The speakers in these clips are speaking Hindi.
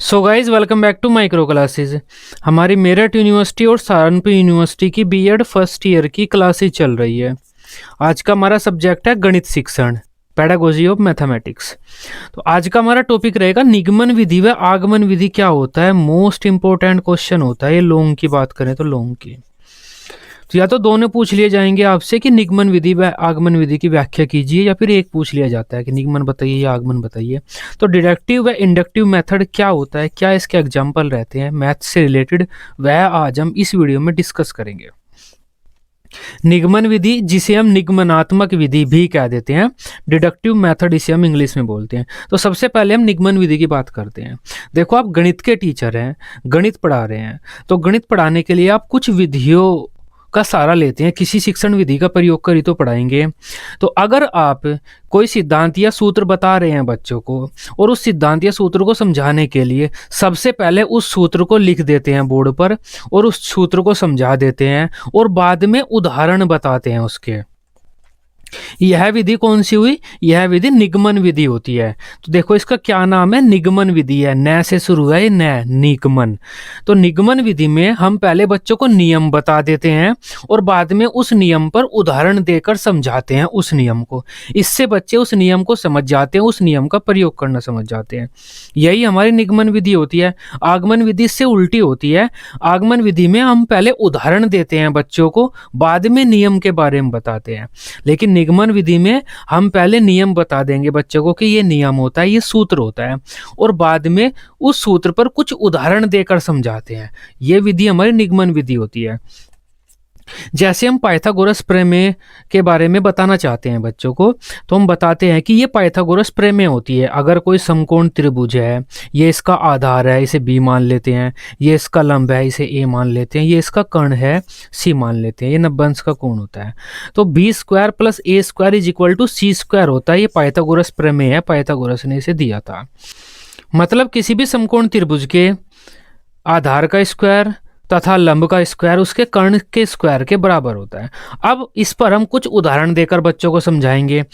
So guys welcome back to micro classes. हमारी मेरठ यूनिवर्सिटी और सहारनपुर यूनिवर्सिटी की बीएड फर्स्ट ईयर की क्लासेस चल रही है। आज का हमारा सब्जेक्ट है गणित शिक्षण, पेडागोजी ऑफ मैथमेटिक्स। तो आज का हमारा टॉपिक रहेगा निगमन विधि व आगमन विधि क्या होता है। मोस्ट इंपॉर्टेंट क्वेश्चन होता है ये लॉन्ग की बात करें तो लॉन्ग की। तो या तो दोनों पूछ लिए जाएंगे आपसे कि निगमन विधि व आगमन विधि की व्याख्या कीजिए, या फिर एक पूछ लिया जाता है कि निगमन बताइए या आगमन बताइए। तो डिडक्टिव व इंडक्टिव मेथड क्या होता है, क्या इसके एग्जाम्पल रहते हैं मैथ से रिलेटेड, वह आज हम इस वीडियो में डिस्कस करेंगे। निगमन विधि, जिसे हम निगमनात्मक विधि भी कह देते हैं, डिडक्टिव मेथड इसे हम इंग्लिश में बोलते हैं। तो सबसे पहले हम निगमन विधि की बात करते हैं। देखो, आप गणित के टीचर हैं, गणित पढ़ा रहे हैं, तो गणित पढ़ाने के लिए आप कुछ विधियों का सहारा लेते हैं, किसी शिक्षण विधि का प्रयोग कर ही तो पढ़ाएंगे। तो अगर आप कोई सिद्धांत या सूत्र बता रहे हैं बच्चों को, और उस सिद्धांत या सूत्र को समझाने के लिए सबसे पहले उस सूत्र को लिख देते हैं बोर्ड पर और उस सूत्र को समझा देते हैं और बाद में उदाहरण बताते हैं उसके, यह विधि कौन सी हुई? यह विधि निगमन विधि होती है। तो देखो, इसका क्या नाम है? निगमन विधि है। न से शुरू है, न निगमन। तो निगमन विधि में हम पहले बच्चों को नियम बता देते हैं और बाद में उस नियम पर उदाहरण देकर समझाते हैं उस नियम को। इससे बच्चे उस नियम को समझ जाते हैं, उस नियम का प्रयोग करना समझ जाते हैं। यही हमारी निगमन विधि होती है। आगमन विधि इससे उल्टी होती है। आगमन विधि में हम पहले उदाहरण देते हैं बच्चों को, बाद में नियम के बारे में बताते हैं। लेकिन निगमन विधि में हम पहले नियम बता देंगे बच्चों को कि ये नियम होता है, ये सूत्र होता है, और बाद में उस सूत्र पर कुछ उदाहरण देकर समझाते हैं। ये विधि हमारी निगमन विधि होती है। जैसे हम पाइथागोरस प्रमेय के बारे में बताना चाहते हैं बच्चों को, तो हम बताते हैं कि ये पाइथागोरस प्रमेय होती है। अगर कोई समकोण त्रिभुज है, ये इसका आधार है, इसे बी मान लेते हैं, ये इसका लंब है, इसे ए मान लेते हैं, ये इसका कर्ण है, सी मान लेते हैं, ये 90 अंश का कोण होता है। तो B square plus A square is equal to C square होता है। ये पाइथागोरस प्रमेय है, पाइथागोरस ने इसे दिया था। मतलब किसी भी समकोण त्रिभुज के आधार का स्क्वायर तथा लंब का स्क्वायर उसके कर्ण के स्क्वायर के बराबर होता है। अब इस पर हम कुछ उदाहरण देकर बच्चों को समझाएंगे।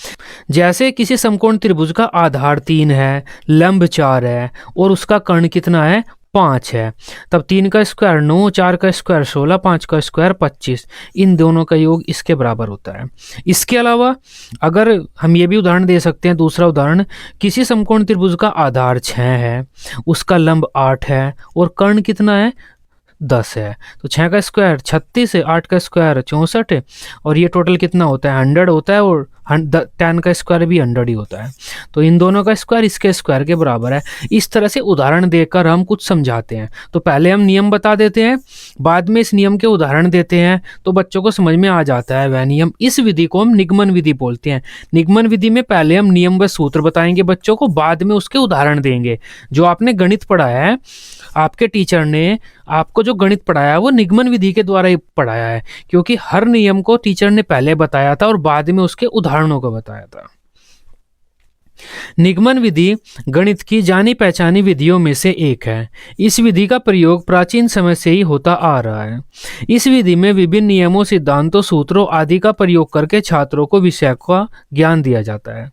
जैसे किसी समकोण त्रिभुज का आधार 3 है, लंब 4 है और उसका कर्ण कितना है? 5 है। तब 3 का स्क्वायर 9, 4 का स्क्वायर 16, 5 का स्क्वायर 25। इन दोनों का योग इसके बराबर होता है। इसके अलावा अगर हम ये भी उदाहरण दे सकते हैं, दूसरा उदाहरण, किसी समकोण त्रिभुज का आधार 6 है, उसका लंब 8 है और कर्ण कितना है? 10 है। तो 6 का स्क्वायर 36 है, 8 का स्क्वायर 64 है, और ये टोटल कितना होता है? 100 होता है, और 10 का स्क्वायर भी 100 ही होता है। तो इन दोनों का स्क्वायर इसके स्क्वायर के बराबर है। इस तरह से उदाहरण देकर हम कुछ समझाते हैं। तो पहले हम नियम बता देते हैं, बाद में इस नियम के उदाहरण देते हैं, तो बच्चों को समझ में आ जाता है वह नियम। इस विधि को हम निगमन विधि बोलते हैं। निगमन विधि में पहले हम नियम व सूत्र बताएंगे बच्चों को, बाद में उसके उदाहरण देंगे। जो आपने गणित पढ़ाया है, आपके टीचर ने आपको जो गणित पढ़ाया है वो निगमन विधि के द्वारा ही पढ़ाया है, क्योंकि हर नियम को टीचर ने पहले बताया था और बाद में उसके उदाहरणों को बताया था। निगमन विधि गणित की जानी पहचानी विधियों में से एक है। इस विधि का प्रयोग प्राचीन समय से ही होता आ रहा है। इस विधि में विभिन्न नियमों, सिद्धांतों, सूत्रों आदि का प्रयोग करके छात्रों को विषय का ज्ञान दिया जाता है।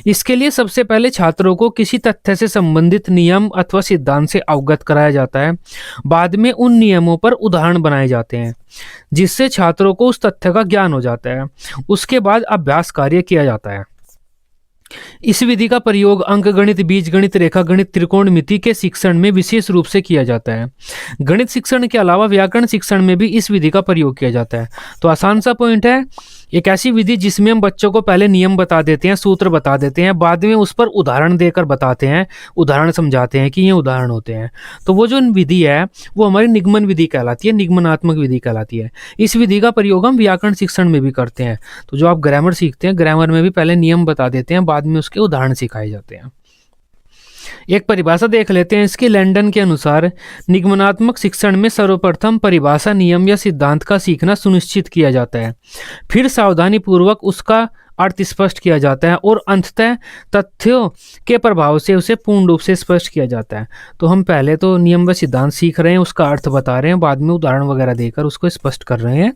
इसके लिए सबसे पहले छात्रों को किसी तथ्य से संबंधित नियम अथवा सिद्धांत से अवगत कराया जाता है। बाद में उन नियमों पर उदाहरण बनाए जाते हैं, जिससे छात्रों को उस तथ्य का ज्ञान हो जाता है। उसके बाद अभ्यास कार्य किया जाता है। इस विधि का प्रयोग अंकगणित, बीजगणित, रेखागणित, त्रिकोणमिति के शिक्षण में विशेष रूप से किया जाता है। गणित शिक्षण के अलावा व्याकरण शिक्षण में भी इस विधि का प्रयोग किया जाता है। तो आसान सा पॉइंट है, एक ऐसी विधि जिसमें हम बच्चों को पहले नियम बता देते हैं, सूत्र बता देते हैं, बाद में उस पर उदाहरण देकर बताते हैं, उदाहरण समझाते हैं कि ये उदाहरण होते हैं। तो वो जो विधि है वो हमारी निगमन विधि कहलाती है, निगमनात्मक विधि कहलाती है। इस विधि का प्रयोग हम व्याकरण शिक्षण में भी करते हैं। तो जो आप ग्रामर सीखते हैं, ग्रामर में भी पहले नियम बता देते हैं, बाद में उसके उदाहरण सिखाए जाते हैं। एक परिभाषा देख लेते हैं इसकी। लैंडन के अनुसार निगमनात्मक शिक्षण में सर्वप्रथम परिभाषा, नियम या सिद्धांत का सीखना सुनिश्चित किया जाता है, फिर सावधानी पूर्वक उसका अर्थ स्पष्ट किया जाता है और अंततः तथ्यों के प्रभाव से उसे पूर्ण रूप से स्पष्ट किया जाता है। तो हम पहले तो नियम व सिद्धांत सीख रहे हैं, उसका अर्थ बता रहे हैं, बाद में उदाहरण वगैरह देकर उसको स्पष्ट कर रहे हैं।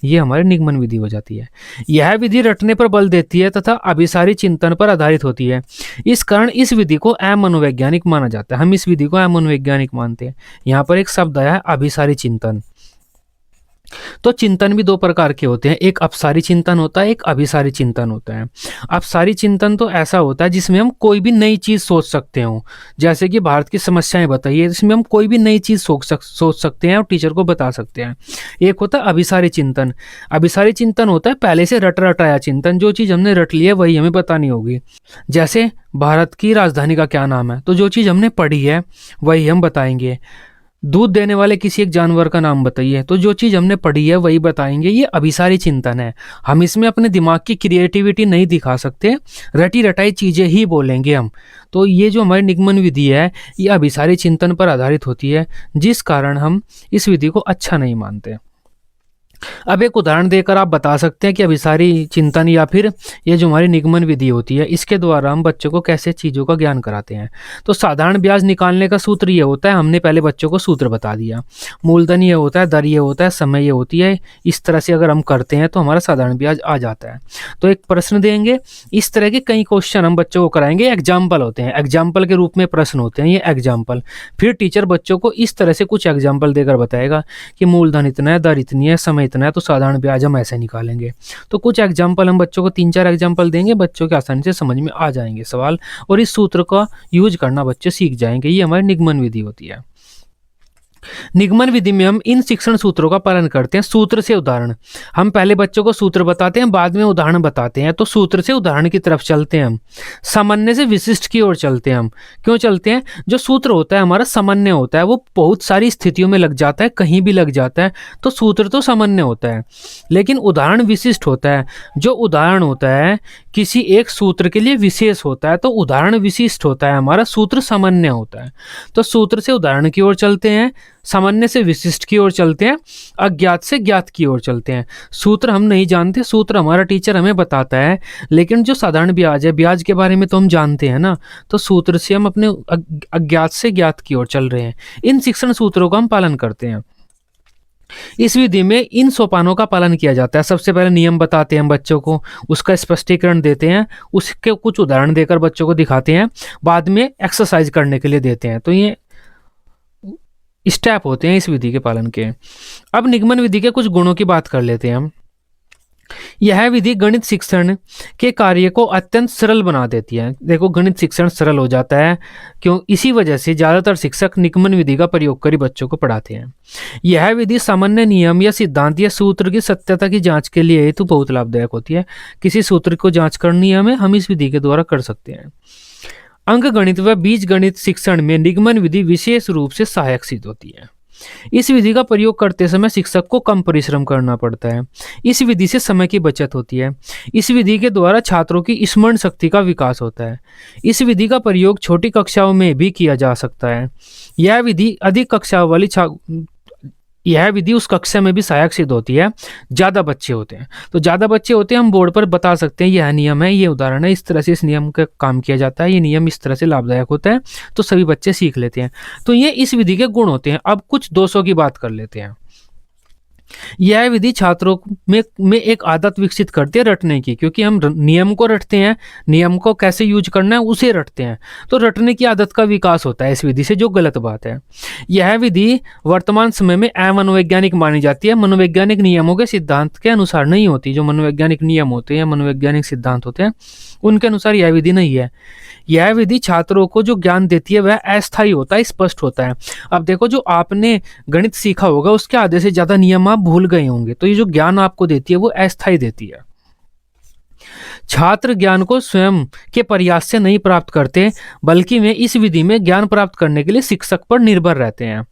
ये हमारी निगमन विधि हो जाती है। यह विधि रटने पर बल देती है तथा अभिसारी चिंतन पर आधारित होती है। इस कारण इस विधि को अमनोवैज्ञानिक माना जाता है। हम इस विधि को अमनोवैज्ञानिक मानते हैं। यहाँ पर एक शब्द आया है अभिसारी चिंतन। तो चिंतन भी दो प्रकार के होते हैं, एक अपसारी चिंतन होता है, एक अभिसारी चिंतन होता है। अपसारी चिंतन तो ऐसा होता है जिसमें हम कोई भी नई चीज सोच सकते हो, जैसे कि भारत की समस्याएं बताइए, इसमें हम कोई भी नई चीज सोच सकते हैं और टीचर को बता सकते हैं। एक होता है अभिसारी चिंतन। अभिसारी चिंतन होता है पहले से रटाया चिंतन, जो चीज हमने रट ली है वही हमें बतानी होगी। जैसे भारत की राजधानी का क्या नाम है, तो जो चीज हमने पढ़ी है वही हम बताएंगे। दूध देने वाले किसी एक जानवर का नाम बताइए, तो जो चीज़ हमने पढ़ी है वही बताएंगे। ये अभिसारी चिंतन है। हम इसमें अपने दिमाग की क्रिएटिविटी नहीं दिखा सकते, रटी रटाई चीज़ें ही बोलेंगे हम। तो ये जो हमारी निगमन विधि है ये अभिसारी चिंतन पर आधारित होती है, जिस कारण हम इस विधि को अच्छा नहीं मानते। अब एक उदाहरण देकर आप बता सकते हैं कि अभिसारी चिंतन या फिर ये जो हमारी निगमन विधि होती है इसके द्वारा हम बच्चों को कैसे चीज़ों का ज्ञान कराते हैं। तो साधारण ब्याज निकालने का सूत्र ये होता है, हमने पहले बच्चों को सूत्र बता दिया। मूलधन ये होता है, दर ये होता है, समय ये होती है। इस तरह से अगर हम करते हैं तो हमारा साधारण ब्याज आ जाता है। तो एक प्रश्न देंगे, इस तरह के कई क्वेश्चन हम बच्चों को कराएंगे। एग्जाम्पल होते हैं, एग्जाम्पल के रूप में प्रश्न होते हैं ये एग्जाम्पल। फिर टीचर बच्चों को इस तरह से कुछ एग्जाम्पल देकर बताएगा कि मूलधन इतना है, दर इतनी है, समय इतना है, तो साधारण ब्याज हम ऐसे निकालेंगे। तो कुछ एग्जाम्पल हम बच्चों को 3-4 एग्जाम्पल देंगे, बच्चों के आसानी से समझ में आ जाएंगे सवाल, और इस सूत्र का यूज करना बच्चे सीख जाएंगे। ये हमारी निगमन विधि होती है। निगमन विधि में हम इन शिक्षण सूत्रों का पालन करते हैं। सूत्र से उदाहरण, हम पहले बच्चों को सूत्र बताते हैं, बाद में उदाहरण बताते हैं। तो सूत्र से उदाहरण की तरफ चलते हैं हम। सामान्य से विशिष्ट की ओर चलते हैं हम। क्यों चलते हैं? जो सूत्र होता है हमारा सामान्य होता है, वो बहुत सारी स्थितियों में लग जाता है, कहीं भी लग जाता है। तो सूत्र तो सामान्य होता है, लेकिन उदाहरण विशिष्ट होता है। जो उदाहरण होता है किसी एक सूत्र के लिए विशेष होता है, तो उदाहरण विशिष्ट होता है हमारा, सूत्र सामान्य होता है। तो सूत्र से उदाहरण की ओर चलते हैं, सामान्य से विशिष्ट की ओर चलते हैं, अज्ञात से ज्ञात की ओर चलते हैं। सूत्र हम नहीं जानते, सूत्र हमारा टीचर हमें बताता है, लेकिन जो साधारण ब्याज है, ब्याज के बारे में तो हम जानते हैं ना। तो सूत्र से हम अपने अज्ञात से ज्ञात की ओर चल रहे हैं। इन शिक्षण सूत्रों का हम पालन करते हैं। इस विधि में इन सोपानों का पालन किया जाता है। सबसे पहले नियम बताते हैं हम बच्चों को, उसका स्पष्टीकरण देते हैं, उसके कुछ उदाहरण देकर बच्चों को दिखाते हैं, बाद में एक्सरसाइज करने के लिए देते हैं। तो ये स्टेप होते हैं इस विधि के पालन के। अब निगमन विधि के कुछ गुणों की बात कर लेते हैं हम। यह विधि गणित शिक्षण के कार्य को अत्यंत सरल बना देती है। देखो, गणित शिक्षण सरल हो जाता है, क्यों? इसी वजह से ज़्यादातर शिक्षक निगमन विधि का प्रयोग कर बच्चों को पढ़ाते हैं। यह विधि सामान्य नियम या सिद्धांत या सूत्र की सत्यता की जांच के लिए हेतु बहुत लाभदायक होती है। किसी सूत्र को जांच करनी है हमें, हम इस विधि के द्वारा कर सकते हैं। अंक गणित व बीज गणित शिक्षण में निगमन विधि विशेष रूप से सहायक सिद्ध होती है। इस विधि का प्रयोग करते समय शिक्षक को कम परिश्रम करना पड़ता है। इस विधि से समय की बचत होती है। इस विधि के द्वारा छात्रों की स्मरण शक्ति का विकास होता है। इस विधि का प्रयोग छोटी कक्षाओं में भी किया जा सकता है। यह विधि अधिक कक्षाओं वाली यह विधि उस कक्षा में भी सहायक सिद्ध होती है, ज़्यादा बच्चे होते हैं। तो ज़्यादा बच्चे होते हैं, हम बोर्ड पर बता सकते हैं यह नियम है, ये उदाहरण है, इस तरह से इस नियम का काम किया जाता है, ये नियम इस तरह से लाभदायक होता है, तो सभी बच्चे सीख लेते हैं। तो ये इस विधि के गुण होते हैं। अब कुछ दोषों की बात कर लेते हैं। यह विधि छात्रों में एक आदत विकसित करती है रटने की, क्योंकि हम नियम को रटते हैं, नियम को कैसे यूज करना है उसे रटते हैं, तो रटने की आदत का विकास होता है इस विधि से, जो गलत बात है। यह विधि वर्तमान समय में अमनोवैज्ञानिक मानी जाती है, मनोवैज्ञानिक नियमों के सिद्धांत के अनुसार नहीं होती। जो मनोवैज्ञानिक नियम होते हैं, मनोवैज्ञानिक सिद्धांत होते हैं, उनके अनुसार यह विधि नहीं है। यह विधि छात्रों को जो ज्ञान देती है वह अस्थायी होता है, स्पष्ट होता है। अब देखो, जो आपने गणित सीखा होगा उसके आधे से ज्यादा नियम आप भूल गए होंगे, तो ये जो ज्ञान आपको देती है वो अस्थायी देती है। छात्र ज्ञान को स्वयं के प्रयास से नहीं प्राप्त करते, बल्कि वे इस विधि में ज्ञान प्राप्त करने के लिए शिक्षक पर निर्भर रहते हैं।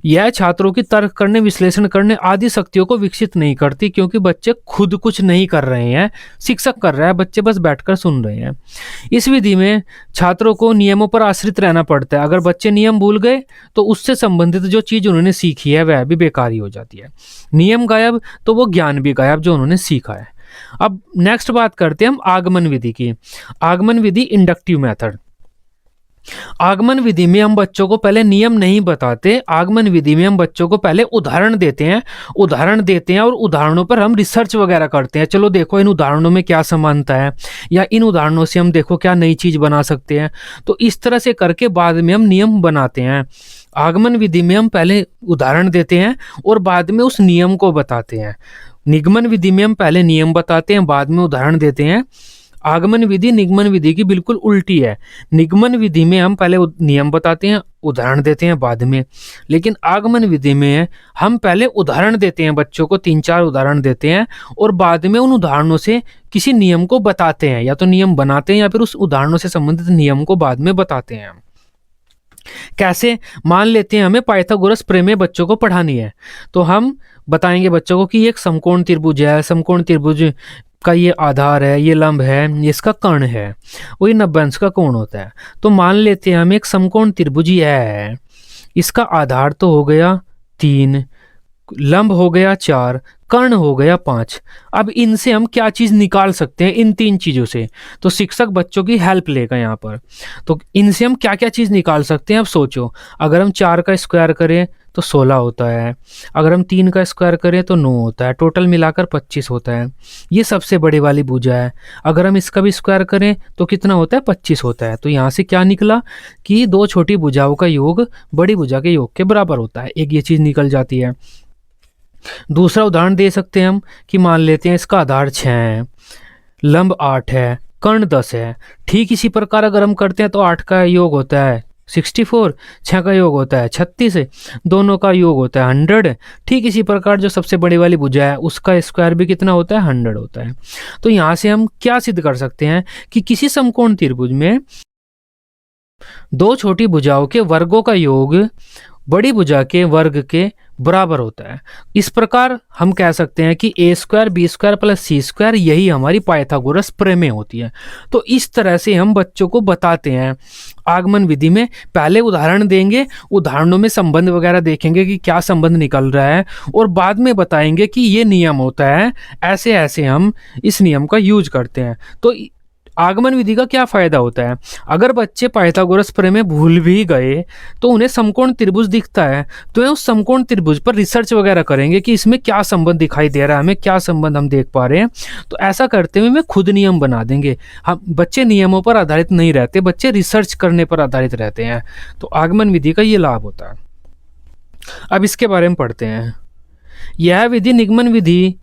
यह छात्रों की तर्क करने, विश्लेषण करने आदि शक्तियों को विकसित नहीं करती, क्योंकि बच्चे खुद कुछ नहीं कर रहे हैं, शिक्षक कर रहा है, बच्चे बस बैठकर सुन रहे हैं। इस विधि में छात्रों को नियमों पर आश्रित रहना पड़ता है। अगर बच्चे नियम भूल गए तो उससे संबंधित जो चीज़ उन्होंने सीखी है वह भी बेकार ही हो जाती है। नियम गायब तो वो ज्ञान भी गायब जो उन्होंने सीखा है। अब नेक्स्ट बात करते हैं हम आगमन विधि की। आगमन विधि इंडक्टिव मेथड। आगमन विधि में हम बच्चों को पहले नियम नहीं बताते, आगमन विधि में हम बच्चों को पहले उदाहरण देते हैं, और उदाहरणों पर हम रिसर्च वगैरह करते हैं। चलो देखो इन उदाहरणों में क्या समानता है, या इन उदाहरणों से हम देखो क्या नई चीज बना सकते हैं। तो इस तरह से करके बाद में हम नियम बनाते हैं। आगमन विधि में हम पहले उदाहरण देते हैं और बाद में उस नियम को बताते हैं। निगमन विधि में हम पहले नियम बताते हैं, बाद में उदाहरण देते हैं। आगमन विधि निगमन विधि की बिल्कुल उल्टी है। निगमन विधि में हम पहले नियम बताते हैं, उदाहरण देते हैं बाद में। लेकिन आगमन विधि में हम पहले उदाहरण देते हैं, बच्चों को 3-4 उदाहरण देते हैं और बाद में उन उदाहरणों से किसी नियम को बताते हैं, या तो नियम बनाते हैं या फिर उस उदाहरणों से संबंधित नियम को बाद में बताते हैं। कैसे? मान लेते हैं हमें पाइथागोरस प्रमेय बच्चों को पढ़ानी है, तो हम बताएंगे बच्चों को कि ये एक समकोण त्रिभुज है, समकोण त्रिभुज का ये आधार है, ये लंब है, ये इसका कर्ण है, वही 90 अंश का कोण होता है। तो मान लेते हैं हम एक समकोण त्रिभुज ही है, इसका आधार तो हो गया 3, लंब हो गया 4, कर्ण हो गया 5। अब इनसे हम क्या चीज निकाल सकते हैं इन 3 चीजों से? तो शिक्षक बच्चों की हेल्प लेगा यहाँ पर। तो इनसे हम क्या क्या चीज निकाल सकते हैं? अब सोचो, अगर हम 4 का स्क्वायर करें तो 16 होता है, अगर हम 3 का स्क्वायर करें तो 9 होता है, टोटल मिलाकर 25 होता है। ये सबसे बड़ी वाली भुजा है। अगर हम इसका भी स्क्वायर करें तो कितना होता है? 25 होता है। तो यहाँ से क्या निकला कि 2 छोटी भुजाओं का योग बड़ी भुजा के योग के बराबर होता है। एक ये चीज निकल जाती है। दूसरा उदाहरण दे सकते हैं हम कि मान लेते हैं इसका आधार 6 है, लंब 8 है, कर्ण 10 है। ठीक इसी प्रकार अगर हम करते हैं तो 8 का योग होता है 64, 6 का योग होता है 36, दोनों का योग होता है 100। ठीक इसी प्रकार जो सबसे बड़ी वाली भुजा है उसका स्क्वायर भी कितना होता है? 100 होता है। तो यहाँ से हम क्या सिद्ध कर सकते हैं कि किसी समकोण त्रिभुज में 2 छोटी भुजाओं के वर्गों का योग बड़ी भुजा के वर्ग के बराबर होता है। इस प्रकार हम कह सकते हैं कि a² b² + c² यही हमारी पाइथागोरस प्रमेय होती है। तो इस तरह से हम बच्चों को बताते हैं। आगमन विधि में पहले उदाहरण देंगे, उदाहरणों में संबंध वगैरह देखेंगे कि क्या संबंध निकल रहा है, और बाद में बताएंगे कि ये नियम होता है, ऐसे ऐसे हम इस नियम का यूज करते हैं। तो आगमन विधि का क्या फायदा होता है? अगर बच्चे पाइथागोरस प्रमेय भूल भी गए तो उन्हें समकोण त्रिभुज दिखता है, तो उस समकोण त्रिभुज पर रिसर्च वगैरह करेंगे कि इसमें क्या संबंध दिखाई दे रहा है, हमें क्या संबंध हम देख पा रहे हैं। तो ऐसा करते हुए मैं खुद नियम बना देंगे। हम बच्चे नियमों पर आधारित नहीं रहते, बच्चे रिसर्च करने पर आधारित रहते हैं। तो आगमन विधि का ये लाभ होता है। अब इसके बारे में पढ़ते हैं। यह विधि निगमन विधि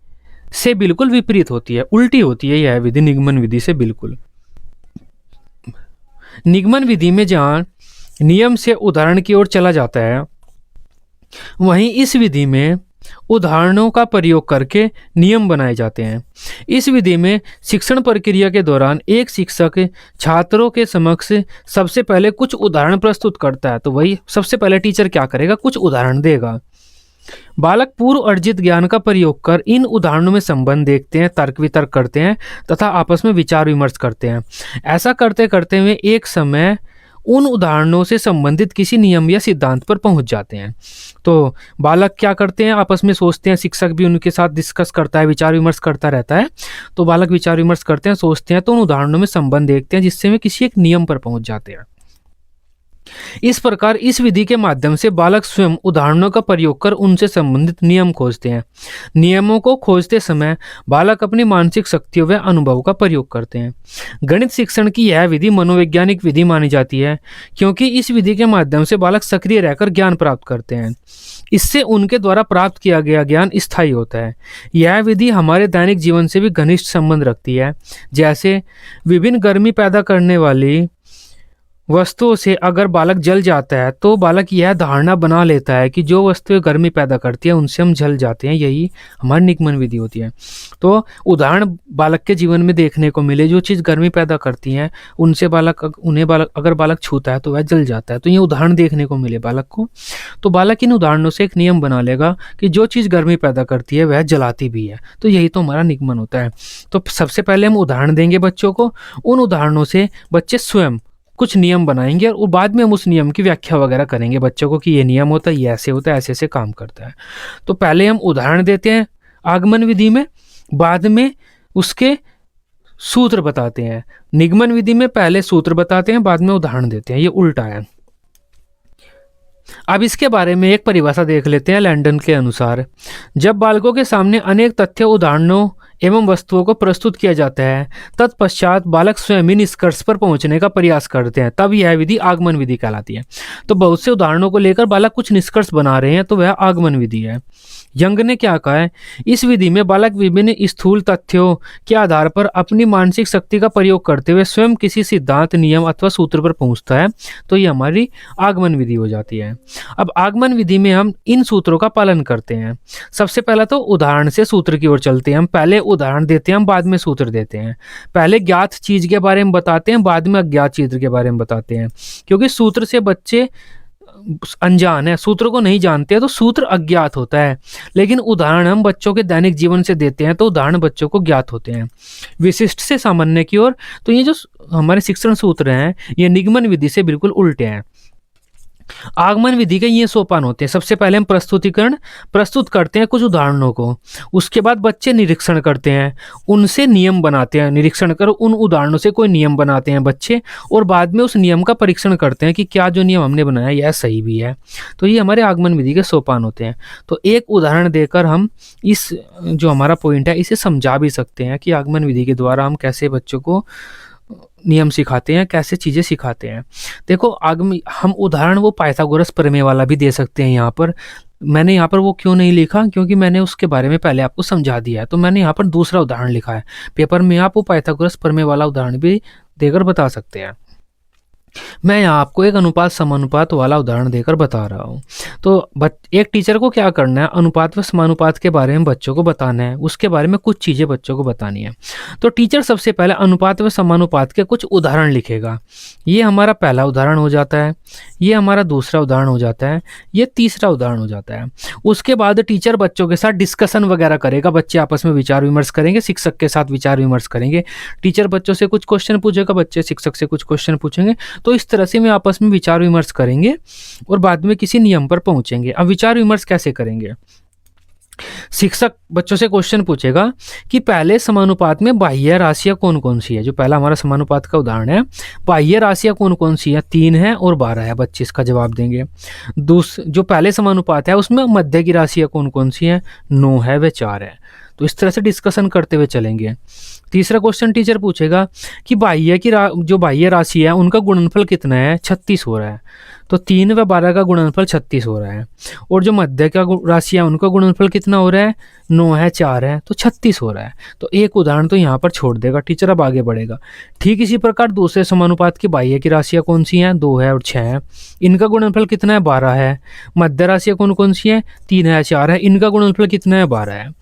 से बिल्कुल विपरीत होती है, उल्टी होती है यह विधि निगमन विधि से बिल्कुल। निगमन विधि में जहाँ नियम से उदाहरण की ओर चला जाता है, वहीं इस विधि में उदाहरणों का प्रयोग करके नियम बनाए जाते हैं। इस विधि में शिक्षण प्रक्रिया के दौरान एक शिक्षक छात्रों के समक्ष सबसे पहले कुछ उदाहरण प्रस्तुत करता है। तो वही सबसे पहले टीचर क्या करेगा? कुछ उदाहरण देगा। बालक पूर्व अर्जित ज्ञान का प्रयोग कर इन उदाहरणों में संबंध देखते हैं, तर्क वितर्क करते हैं तथा आपस में विचार विमर्श करते हैं। ऐसा करते करते हुए एक समय उन उदाहरणों से संबंधित किसी नियम या सिद्धांत पर पहुंच जाते हैं। तो बालक क्या करते हैं? आपस में सोचते हैं, शिक्षक भी उनके साथ डिस्कस करता है, विचार विमर्श करता रहता है। तो बालक विचार विमर्श करते हैं, सोचते हैं, तो उन उदाहरणों में संबंध देखते हैं, जिससे वे किसी एक नियम पर पहुंच जाते हैं। इस प्रकार इस विधि के माध्यम से बालक स्वयं उदाहरणों का प्रयोग कर उनसे संबंधित नियम खोजते हैं। नियमों को खोजते समय बालक अपनी मानसिक शक्तियों व अनुभव का प्रयोग करते हैं। गणित शिक्षण की यह विधि मनोवैज्ञानिक विधि मानी जाती है, क्योंकि इस विधि के माध्यम से बालक सक्रिय रहकर ज्ञान प्राप्त करते हैं। इससे उनके द्वारा प्राप्त किया गया ज्ञान स्थायी होता है। यह विधि हमारे दैनिक जीवन से भी घनिष्ठ संबंध रखती है। जैसे विभिन्न गर्मी पैदा करने वाली वस्तुओं से अगर बालक जल जाता है तो बालक यह धारणा बना लेता है कि जो वस्तुएं गर्मी पैदा करती है उनसे हम जल जाते हैं। यही हमारी निगमन विधि होती है। तो उदाहरण बालक के जीवन में देखने को मिले, जो चीज़ गर्मी पैदा करती हैं उनसे अगर बालक छूता है तो वह जल जाता है। तो ये उदाहरण देखने को मिले बालक को, तो बालक इन उदाहरणों से एक नियम बना लेगा कि जो चीज़ गर्मी पैदा करती है वह जलाती भी है। तो यही तो हमारा निगमन होता है। तो सबसे पहले हम उदाहरण देंगे बच्चों को, उन उदाहरणों से बच्चे स्वयं कुछ नियम बनाएंगे और बाद में हम उस नियम की व्याख्या वगैरह करेंगे बच्चों को कि ये नियम होता है, ये ऐसे होता है, ऐसे ऐसे काम करता है। तो पहले हम उदाहरण देते हैं आगमन विधि में, बाद में उसके सूत्र बताते हैं। निगमन विधि में पहले सूत्र बताते हैं, बाद में उदाहरण देते हैं, ये उल्टा है। अब इसके बारे में एक परिभाषा देख लेते हैं लैंडन के अनुसार। जब बालकों के सामने अनेक तथ्य, उदाहरणों एवं वस्तुओं को प्रस्तुत किया जाता है, तत्पश्चात बालक स्वयं ही निष्कर्ष पर पहुंचने का प्रयास करते हैं, तब यह विधि आगमन विधि कहलाती है। तो बहुत से उदाहरणों को लेकर बालक कुछ निष्कर्ष बना रहे हैं, तो वह आगमन विधि है। यंग ने क्या कहा है, इस विधि में बालक विभिन्न स्थूल तथ्यों के आधार पर अपनी मानसिक शक्ति का प्रयोग करते हुए स्वयं किसी सिद्धांत, नियम अथवा सूत्र पर पहुंचता है, तो ये हमारी आगमन विधि हो जाती है। अब आगमन विधि में हम इन सूत्रों का पालन करते हैं। सबसे पहला तो उदाहरण से सूत्र की ओर चलते हैं। हम पहले उदाहरण देते हैं, हम बाद में सूत्र देते हैं। पहले ज्ञात चीज के बारे में बताते हैं, बाद में अज्ञात चीज के बारे में बताते हैं, क्योंकि सूत्र से बच्चे अनजान है, सूत्र को नहीं जानते हैं, तो सूत्र अज्ञात होता है। लेकिन उदाहरण हम बच्चों के दैनिक जीवन से देते हैं, तो उदाहरण बच्चों को ज्ञात होते हैं। विशिष्ट से सामान्य की ओर, तो ये जो हमारे शिक्षण सूत्र हैं, ये निगमन विधि से बिल्कुल उल्टे हैं। आगमन विधि के ये सोपान होते हैं। सबसे पहले हम प्रस्तुत करते हैं कुछ उदाहरणों को, उसके बाद बच्चे निरीक्षण करते हैं, उनसे नियम बनाते हैं। निरीक्षण कर उन उदाहरणों से कोई नियम बनाते हैं बच्चे, और बाद में उस नियम का परीक्षण करते हैं कि क्या जो नियम हमने बनाया यह सही भी है। तो ये हमारे आगमन विधि के सोपान होते हैं। तो एक उदाहरण देकर हम इस जो हमारा पॉइंट है इसे समझा भी सकते हैं कि आगमन विधि के द्वारा हम कैसे बच्चों को नियम सिखाते हैं, कैसे चीज़ें सिखाते हैं। देखो हम उदाहरण वो पाइथागोरस प्रमेय वाला भी दे सकते हैं। यहाँ पर मैंने यहाँ पर वो क्यों नहीं लिखा, क्योंकि मैंने उसके बारे में पहले आपको समझा दिया है। तो मैंने यहाँ पर दूसरा उदाहरण लिखा है। पेपर में आप वो पाइथागोरस प्रमेय वाला उदाहरण भी देकर बता सकते हैं। मैं यहाँ आपको एक अनुपात समानुपात वाला उदाहरण देकर बता रहा हूँ। तो एक टीचर को क्या करना है, अनुपात व समानुपात के बारे में बच्चों को बताना है, उसके बारे में कुछ चीज़ें बच्चों को बतानी है। तो टीचर सबसे पहले अनुपात व समानुपात के कुछ उदाहरण लिखेगा। ये हमारा पहला उदाहरण हो जाता है, ये हमारा दूसरा उदाहरण हो जाता है, ये तीसरा उदाहरण हो जाता है। उसके बाद टीचर बच्चों के साथ डिस्कशन वगैरह करेगा, बच्चे आपस में विचार विमर्श करेंगे, शिक्षक के साथ विचार विमर्श करेंगे। टीचर बच्चों से कुछ क्वेश्चन पूछेगा, बच्चे शिक्षक से कुछ क्वेश्चन पूछेंगे। तो इस तरह से में आपस में विचार विमर्श करेंगे और बाद में किसी नियम पर पहुंचेंगे। अब विचार विमर्श कैसे करेंगे, शिक्षक बच्चों से क्वेश्चन पूछेगा कि पहले समानुपात में बाह्य राशियां कौन कौन सी है। जो पहला हमारा समानुपात का उदाहरण है, बाह्य राशियां कौन कौन सी है, 3 है और 12 है। बच्चे इसका जवाब देंगे। जो पहले समानुपात है उसमें मध्य की राशियां कौन कौन सी है, 9 है व 4 है। तो इस तरह से डिस्कशन करते हुए चलेंगे। तीसरा क्वेश्चन टीचर पूछेगा कि जो बाह्य राशि है उनका गुणनफल कितना है, 36 हो रहा है। तो 3 व 12 का गुणनफल 36 हो रहा है। और जो मध्य का राशि है उनका गुणनफल कितना हो रहा है, 9 है 4 है, तो 36 हो रहा है। तो एक उदाहरण तो यहाँ पर छोड़ देगा टीचर, अब आगे बढ़ेगा। ठीक इसी प्रकार दूसरे समानुपात की बाह्य की राशियाँ कौन सी हैं, 2 है और 6 है। इनका गुणनफल कितना है, 12 है। मध्य राशियाँ कौन कौन सी हैं, 3 है 4 है। इनका गुणनफल कितना है, 12 है।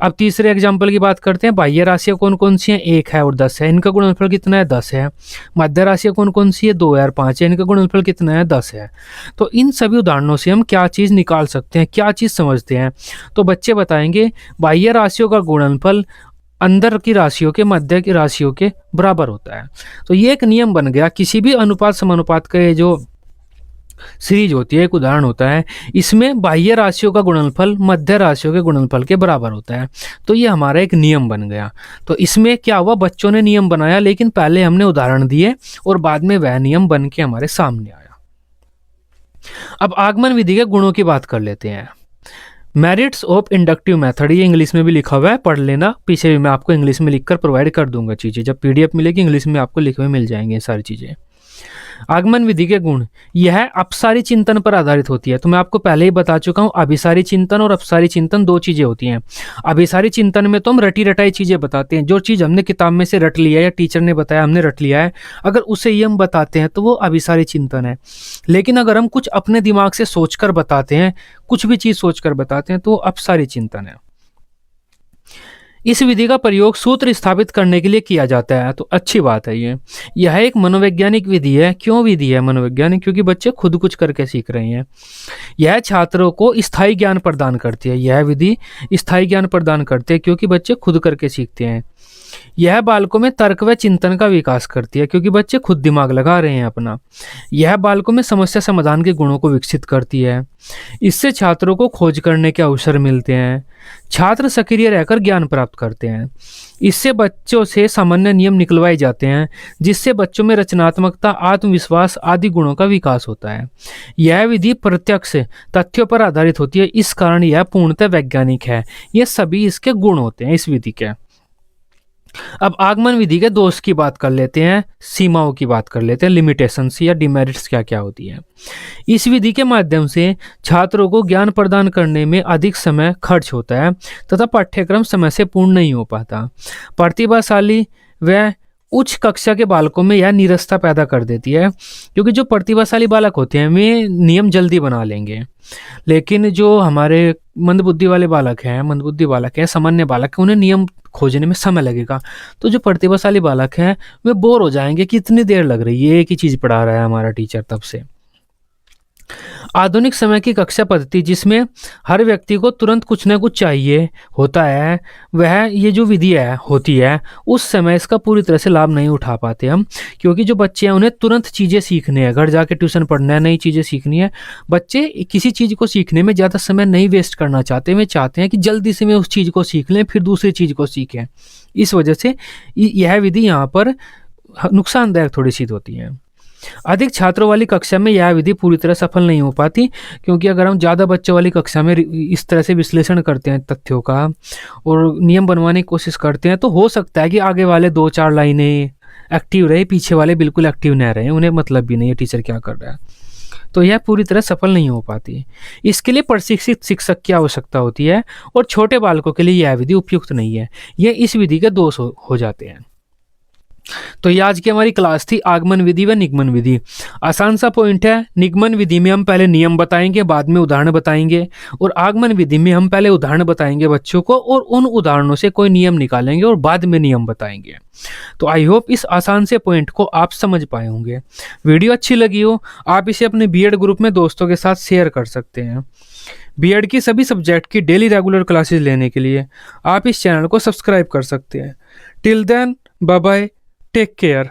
अब तीसरे एग्जाम्पल की बात करते हैं। बाह्य राशियाँ कौन कौन सी हैं, 1 है और 10 है। इनका गुणनफल कितना है, 10 है। मध्य राशियाँ कौन कौन सी है, 2 है और 5 है। इनका गुणनफल कितना है, 10 है। तो इन सभी उदाहरणों से हम क्या चीज़ निकाल सकते हैं, क्या चीज़ समझते हैं। तो बच्चे बताएंगे बाह्य राशियों का गुणनफल अंदर की राशियों के, मध्य की राशियों के बराबर होता है। तो ये एक नियम बन गया। किसी भी अनुपात समानुपात के जो सीरीज होती है, एक उदाहरण होता है, इसमें बाह्य राशियों का गुणनफल मध्य राशियों के गुणनफल के बराबर होता है। तो ये हमारा एक नियम बन गया। तो इसमें क्या हुआ, बच्चों ने नियम बनाया, लेकिन पहले हमने उदाहरण दिए और बाद में वह नियम बन के हमारे सामने आया। अब आगमन विधि के गुणों की बात कर लेते हैं। मेरिट्स ऑफ इंडक्टिव मेथड, ये इंग्लिश में भी लिखा हुआ है, पढ़ लेना। पीछे भी मैं आपको इंग्लिश में लिखकर प्रोवाइड कर दूंगा चीज़ें। जब पीडीएफ मिलेगी इंग्लिश में आपको लिखे हुए मिल जाएंगे सारी चीज़ें। आगमन विधि के गुण, यह अपसारी चिंतन पर आधारित होती है। तो मैं आपको पहले ही बता चुका हूं, अभिसारी चिंतन और अपसारी चिंतन 2 चीजें होती हैं। अभिसारी चिंतन में तो हम रटी रटाई चीजें बताते हैं, जो चीज हमने किताब में से रट लिया है या टीचर ने बताया हमने रट लिया है, अगर उसे ही हम बताते हैं तो वो अभिसारी चिंतन है। लेकिन अगर हम कुछ अपने दिमाग से सोचकर बताते हैं, कुछ भी चीज सोचकर बताते हैं, तो अपसारी चिंतन है। इस विधि का प्रयोग सूत्र स्थापित करने के लिए किया जाता है। तो अच्छी बात है यह एक मनोवैज्ञानिक विधि है। क्यों विधि है मनोवैज्ञानिक, क्योंकि बच्चे खुद कुछ करके सीख रहे हैं। यह छात्रों को स्थायी ज्ञान प्रदान करती है। यह विधि स्थायी ज्ञान प्रदान करती है क्योंकि बच्चे खुद करके सीखते हैं। यह बालकों में तर्क व चिंतन का विकास करती है, क्योंकि बच्चे खुद दिमाग लगा रहे हैं अपना। यह बालकों में समस्या समाधान के गुणों को विकसित करती है। इससे छात्रों को खोज करने के अवसर मिलते हैं। छात्र सक्रिय रहकर ज्ञान प्राप्त करते हैं। इससे बच्चों से सामान्य नियम निकलवाए जाते हैं, जिससे बच्चों में रचनात्मकता, आत्मविश्वास आदि गुणों का विकास होता है। यह विधि प्रत्यक्ष तथ्यों पर आधारित होती है, इस कारण यह पूर्णतः वैज्ञानिक है। ये सभी इसके गुण होते हैं इस विधि के। अब आगमन विधि के दोष की बात कर लेते हैं, सीमाओं की बात कर लेते हैं, लिमिटेशंस या डिमेरिट्स क्या क्या होती है। इस विधि के माध्यम से छात्रों को ज्ञान प्रदान करने में अधिक समय खर्च होता है तथा पाठ्यक्रम समय से पूर्ण नहीं हो पाता। प्रतिभाशाली व उच्च कक्षा के बालकों में यह निरस्ता पैदा कर देती है, क्योंकि जो प्रतिभाशाली बालक होते हैं वे नियम जल्दी बना लेंगे, लेकिन जो हमारे मंदबुद्धि बालक हैं, सामान्य बालक हैं, उन्हें नियम खोजने में समय लगेगा। तो जो प्रतिभाशाली बालक हैं वे बोर हो जाएंगे कि इतनी देर लग रही है, एक ही चीज पढ़ा रहा है हमारा टीचर तब से। आधुनिक समय की कक्षा पद्धति, जिसमें हर व्यक्ति को तुरंत कुछ ना कुछ चाहिए होता है, वह ये जो विधि होती है, उस समय इसका पूरी तरह से लाभ नहीं उठा पाते हम, क्योंकि जो बच्चे हैं उन्हें तुरंत चीज़ें सीखनी है, घर जाके ट्यूशन पढ़ना है, नई चीज़ें सीखनी है। बच्चे किसी चीज़ को सीखने में ज़्यादा समय नहीं वेस्ट करना चाहते, वे चाहते हैं कि जल्दी से मैं उस चीज़ को सीख लें फिर दूसरी चीज़ को सीखें। इस वजह से यह विधि यहाँ पर नुकसानदायक थोड़ी सी होती है। अधिक छात्रों वाली कक्षा में यह विधि पूरी तरह सफल नहीं हो पाती, क्योंकि अगर हम ज़्यादा बच्चों वाली कक्षा में इस तरह से विश्लेषण करते हैं तथ्यों का और नियम बनवाने की कोशिश करते हैं, तो हो सकता है कि आगे वाले 2-4 लाइनें एक्टिव रहे, पीछे वाले बिल्कुल एक्टिव न रहे, उन्हें मतलब भी नहीं है टीचर क्या कर रहा है, तो यह पूरी तरह सफल नहीं हो पाती। इसके लिए प्रशिक्षित शिक्षक की आवश्यकता होती है, और छोटे बालकों के लिए यह विधि उपयुक्त नहीं है। यह इस विधि के दोष हो जाते हैं। तो ये आज की हमारी क्लास थी आगमन विधि व निगमन विधि। आसान सा पॉइंट है, निगमन विधि में हम पहले नियम बताएंगे, बाद में उदाहरण बताएंगे, और आगमन विधि में हम पहले उदाहरण बताएंगे बच्चों को, और उन उदाहरणों से कोई नियम निकालेंगे और बाद में नियम बताएंगे। तो आई होप इस आसान से पॉइंट को आप समझ पाए होंगे। वीडियो अच्छी लगी हो, आप इसे अपने बीएड ग्रुप में दोस्तों के साथ शेयर कर सकते हैं। बीएड की सभी सब्जेक्ट की डेली रेगुलर क्लासेस लेने के लिए आप इस चैनल को सब्सक्राइब कर सकते हैं। Till then, bye bye, take care.